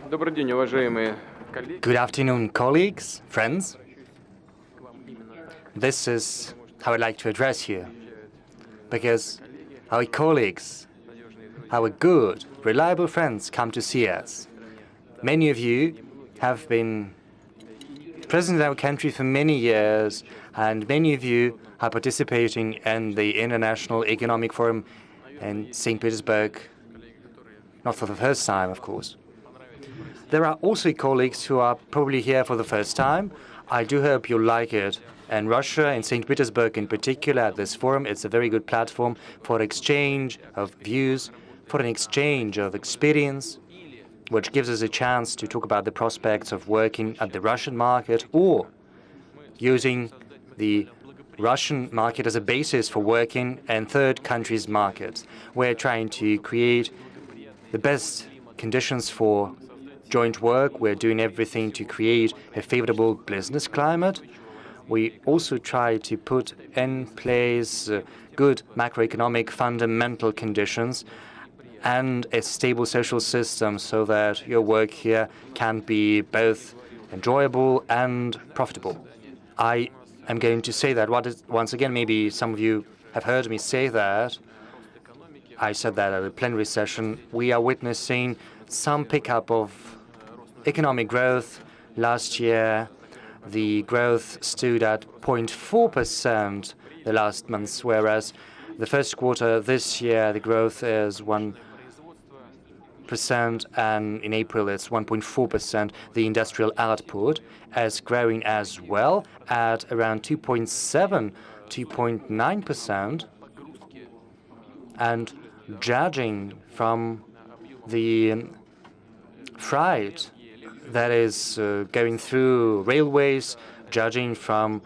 Добрый день, уважаемые коллеги. Good afternoon, colleagues, friends. This is how I'd like to address you, because our colleagues, our good, reliable friends come to see us. Many of you have been present in our country for many years, and many of you are participating in the International Economic Forum in St. Petersburg, not for the first time, of course. There are also colleagues who are probably here for the first time. I do hope you like it. In Russia, in St. Petersburg in particular, at this forum, it's a very good platform for exchange of views, for an exchange of experience, which gives us a chance to talk about the prospects of working at the Russian market or using the Russian market as a basis for working in third countries' markets. We're trying to create the best conditions for joint work. We're doing everything to create a favorable business climate. We also try to put in place good macroeconomic fundamental conditions and a stable social system so that your work here can be both enjoyable and profitable. I am going to say that once again. Maybe some of you have heard me say that. I said that at a plenary session. We are witnessing some pickup of economic growth. Last year, the growth stood at 0.4% the last months, whereas the first quarter this year, the growth is 1%, and in April it's 1.4%. The industrial output is growing as well at around 2.7, 2.9%. And judging from the freight that is going through railways, judging from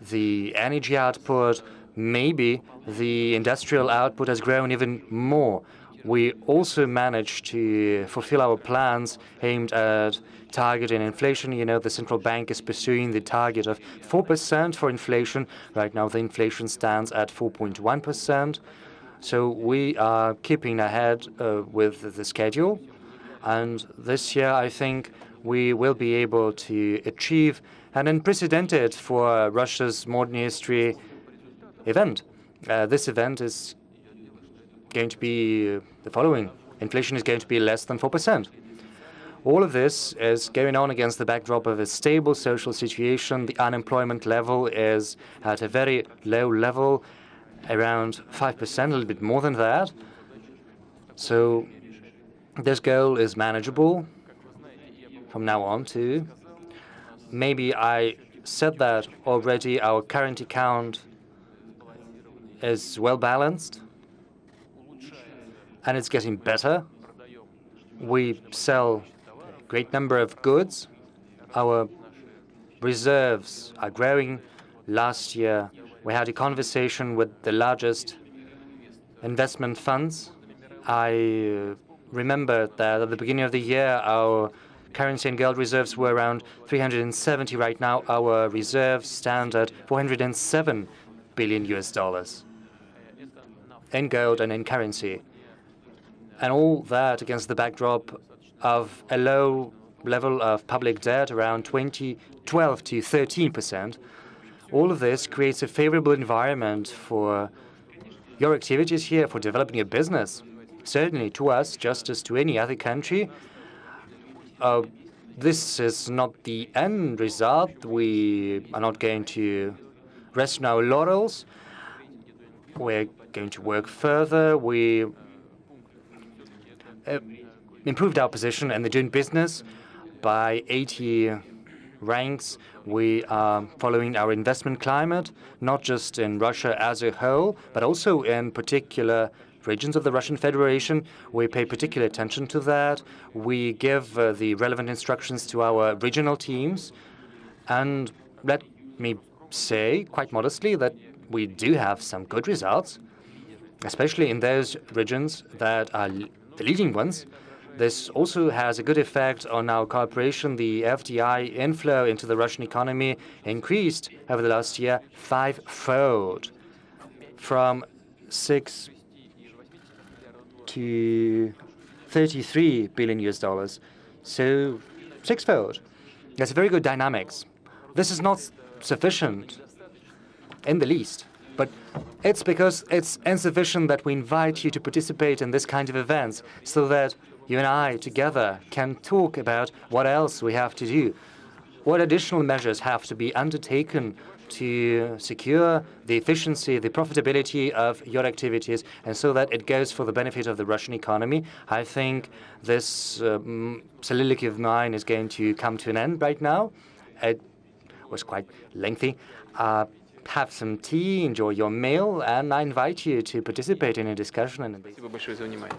the energy output, maybe the industrial output has grown even more. We also managed to fulfill our plans aimed at targeting inflation. You know, the central bank is pursuing the target of 4% for inflation. Right now, the inflation stands at 4.1%. So we are keeping ahead with the schedule. And this year, I think we will be able to achieve an unprecedented for Russia's modern history event. This event is going to be the following. Inflation is going to be less than 4%. All of this is going on against the backdrop of a stable social situation. The unemployment level is at a very low level, around 5%, a little bit more than that. So this goal is manageable from now on, too. Maybe I said that already. Our current account is well balanced, and it's getting better. We sell a great number of goods. Our reserves are growing. Last year, we had a conversation with the largest investment funds. I remember that at the beginning of the year, our currency and gold reserves were around 370. Right now, our reserves stand at $407 billion in gold and in currency. And all that against the backdrop of a low level of public debt, around 12 to 13%. All of this creates a favorable environment for your activities here, for developing a business. Certainly to us, just as to any other country. This is not the end result. We are not going to rest on our laurels. We're going to work further. We improved our position in the doing business by 80 ranks. We are following our investment climate, not just in Russia as a whole, but also in particular regions of the Russian Federation. We pay particular attention to that. We give the relevant instructions to our regional teams. And let me say, quite modestly, that we do have some good results, especially in those regions that are the leading ones. This also has a good effect on our cooperation. The FDI inflow into the Russian economy increased over the last year five-fold, from 6 to $33 billion. so sixfold. There's very good dynamics. This is not sufficient in the least, but it's because it's insufficient that we invite you to participate in this kind of events so that you and I together can talk about what else we have to do, what additional measures have to be undertaken to secure the efficiency, the profitability of your activities, and so that it goes for the benefit of the Russian economy. I think this soliloquy of mine is going to come to an end right now. It was quite lengthy. Have some tea, enjoy your meal, and I invite you to participate in a discussion. Спасибо большое за внимание.